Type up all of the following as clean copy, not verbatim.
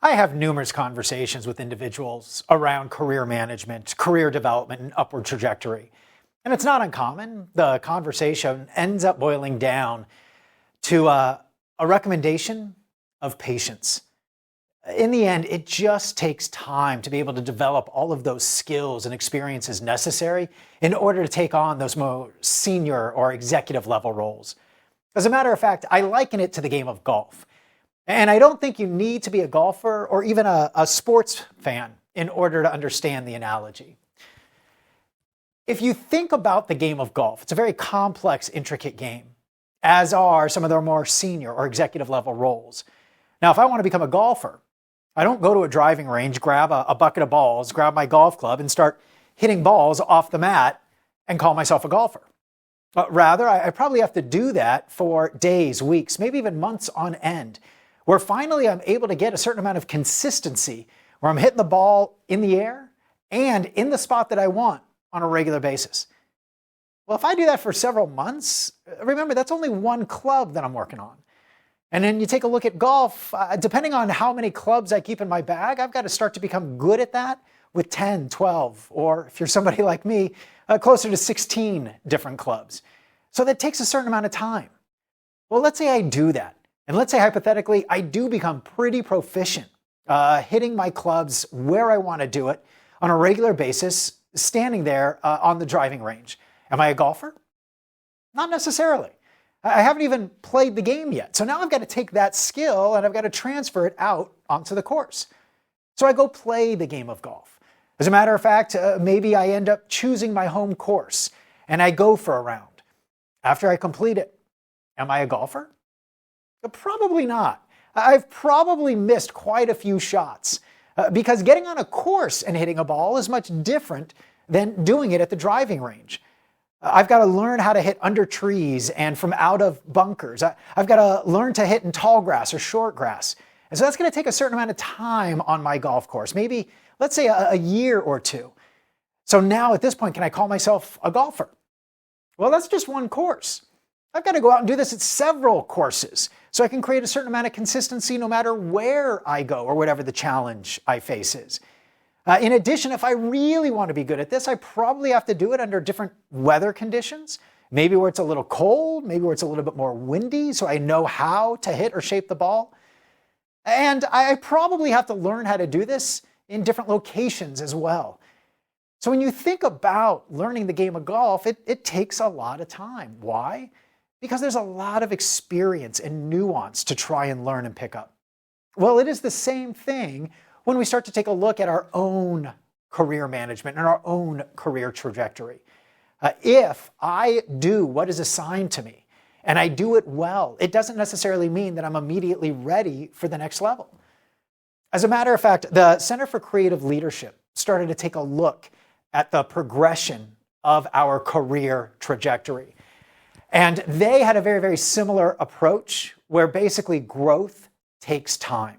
I have numerous conversations with individuals around career management, career development, and upward trajectory. And it's not uncommon. The conversation ends up boiling down to a recommendation of patience. In the end, it just takes time to be able to develop all of those skills and experiences necessary in order to take on those more senior or executive level roles. As a matter of fact, I liken it to the game of golf. And I don't think you need to be a golfer or even a sports fan in order to understand the analogy. If you think about the game of golf, it's a very complex, intricate game, as are some of their more senior or executive level roles. Now, if I want to become a golfer, I don't go to a driving range, grab a bucket of balls, grab my golf club, and start hitting balls off the mat and call myself a golfer. Rather, I probably have to do that for days, weeks, maybe even months on end, where finally I'm able to get a certain amount of consistency where I'm hitting the ball in the air and in the spot that I want on a regular basis. Well, if I do that for several months, remember, that's only one club that I'm working on. And then you take a look at golf, depending on how many clubs I keep in my bag, I've got to start to become good at that with 10, 12, or if you're somebody like me, closer to 16 different clubs. So that takes a certain amount of time. Well, let's say I do that. And let's say hypothetically, I do become pretty proficient hitting my clubs where I want to do it on a regular basis, standing there on the driving range. Am I a golfer? Not necessarily. I haven't even played the game yet. So now I've got to take that skill and I've got to transfer it out onto the course. So I go play the game of golf. As a matter of fact, maybe I end up choosing my home course and I go for a round. After I complete it, am I a golfer? Probably not. I've probably missed quite a few shots because getting on a course and hitting a ball is much different than doing it at the driving range. I've got to learn how to hit under trees and from out of bunkers. I've got to learn to hit in tall grass or short grass. And so that's going to take a certain amount of time on my golf course, maybe, let's say, a year or two. So now at this point, can I call myself a golfer? Well, that's just one course. I've got to go out and do this at several courses so I can create a certain amount of consistency no matter where I go or whatever the challenge I face is. In addition, if I really want to be good at this, I probably have to do it under different weather conditions, maybe where it's a little cold, maybe where it's a little bit more windy, so I know how to hit or shape the ball. And I probably have to learn how to do this in different locations as well. So when you think about learning the game of golf, it takes a lot of time. Why? Because there's a lot of experience and nuance to try and learn and pick up. Well, it is the same thing when we start to take a look at our own career management and our own career trajectory. If I do what is assigned to me and I do it well, it doesn't necessarily mean that I'm immediately ready for the next level. As a matter of fact, the Center for Creative Leadership started to take a look at the progression of our career trajectory. And they had a very, very similar approach where basically growth takes time.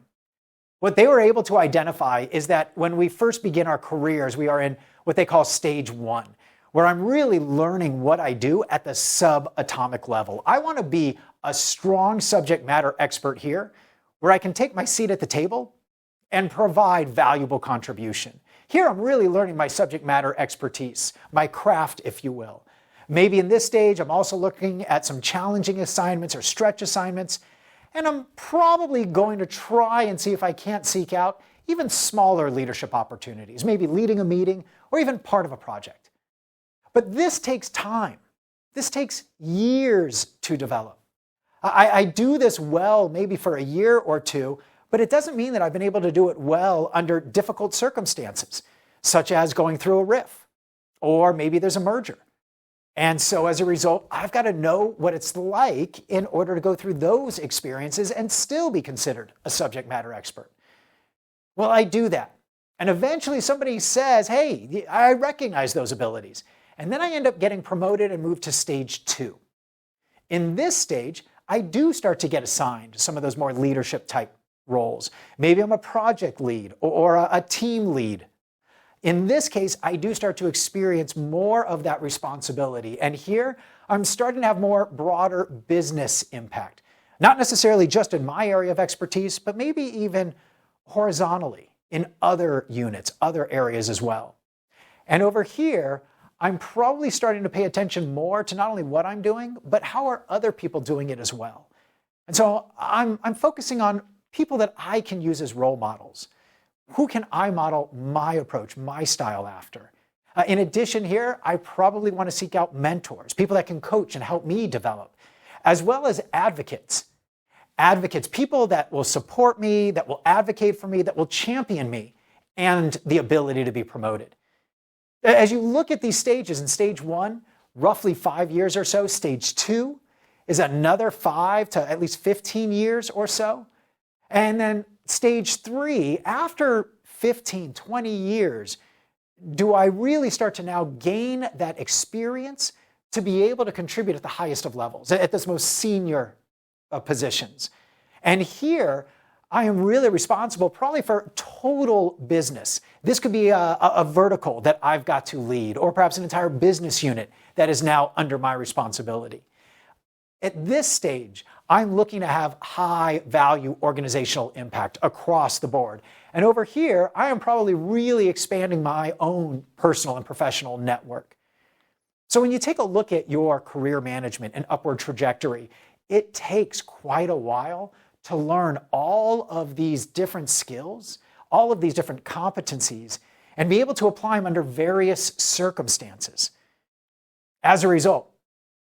What they were able to identify is that when we first begin our careers, we are in what they call stage one, where I'm really learning what I do at the subatomic level. I want to be a strong subject matter expert here, where I can take my seat at the table and provide valuable contribution. Here, I'm really learning my subject matter expertise, my craft, if you will. Maybe in this stage, I'm also looking at some challenging assignments or stretch assignments, and I'm probably going to try and see if I can't seek out even smaller leadership opportunities, maybe leading a meeting or even part of a project. But this takes time. This takes years to develop. I do this well maybe for a year or two, but it doesn't mean that I've been able to do it well under difficult circumstances, such as going through a RIF, or maybe there's a merger. And so as a result, I've got to know what it's like in order to go through those experiences and still be considered a subject matter expert. Well, I do that. And eventually somebody says, hey, I recognize those abilities. And then I end up getting promoted and moved to stage two. In this stage, I do start to get assigned some of those more leadership type roles. Maybe I'm a project lead or a team lead. In this case, I do start to experience more of that responsibility. And here, I'm starting to have more broader business impact. Not necessarily just in my area of expertise, but maybe even horizontally in other units, other areas as well. And over here, I'm probably starting to pay attention more to not only what I'm doing, but how are other people doing it as well. And so I'm focusing on people that I can use as role models. Who can I model my approach, my style after? In addition here, I probably want to seek out mentors, people that can coach and help me develop, as well as advocates. Advocates, people that will support me, that will advocate for me, that will champion me, and the ability to be promoted. As you look at these stages, in stage 1, roughly 5 years or so. Stage 2 is another 5 to at least 15 years or so. And then stage 3, after 15, 20 years, do I really start to now gain that experience to be able to contribute at the highest of levels, at this most senior positions? And here, I am really responsible probably for total business. This could be a vertical that I've got to lead, or perhaps an entire business unit that is now under my responsibility. At this stage, I'm looking to have high value organizational impact across the board. And over here, I am probably really expanding my own personal and professional network. So when you take a look at your career management and upward trajectory, it takes quite a while to learn all of these different skills, all of these different competencies, and be able to apply them under various circumstances. As a result,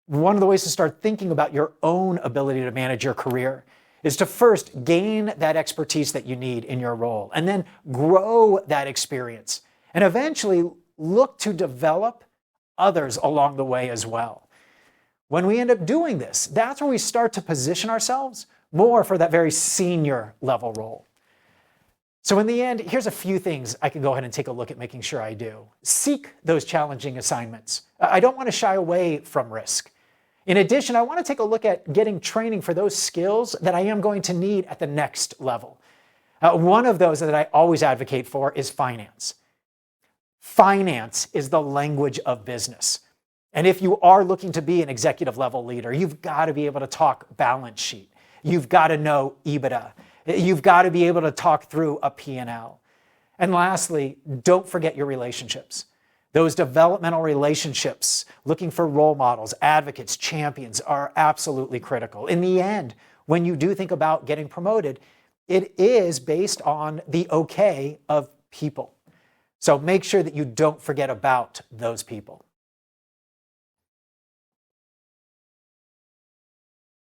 one of the ways to start thinking about your own ability to manage your career is to first gain that expertise that you need in your role, and then grow that experience, and eventually look to develop others along the way as well. When we end up doing this, that's where we start to position ourselves more for that very senior level role. So in the end, here's a few things I can go ahead and take a look at making sure I do. Seek those challenging assignments. I don't want to shy away from risk. In addition, I want to take a look at getting training for those skills that I am going to need at the next level. One of those that I always advocate for is finance. Finance is the language of business. And if you are looking to be an executive level leader, you've got to be able to talk balance sheet. You've got to know EBITDA. You've got to be able to talk through a P&L. And lastly, don't forget your relationships. Those developmental relationships, looking for role models, advocates, champions, are absolutely critical. In the end, when you do think about getting promoted, it is based on the okay of people. So make sure that you don't forget about those people.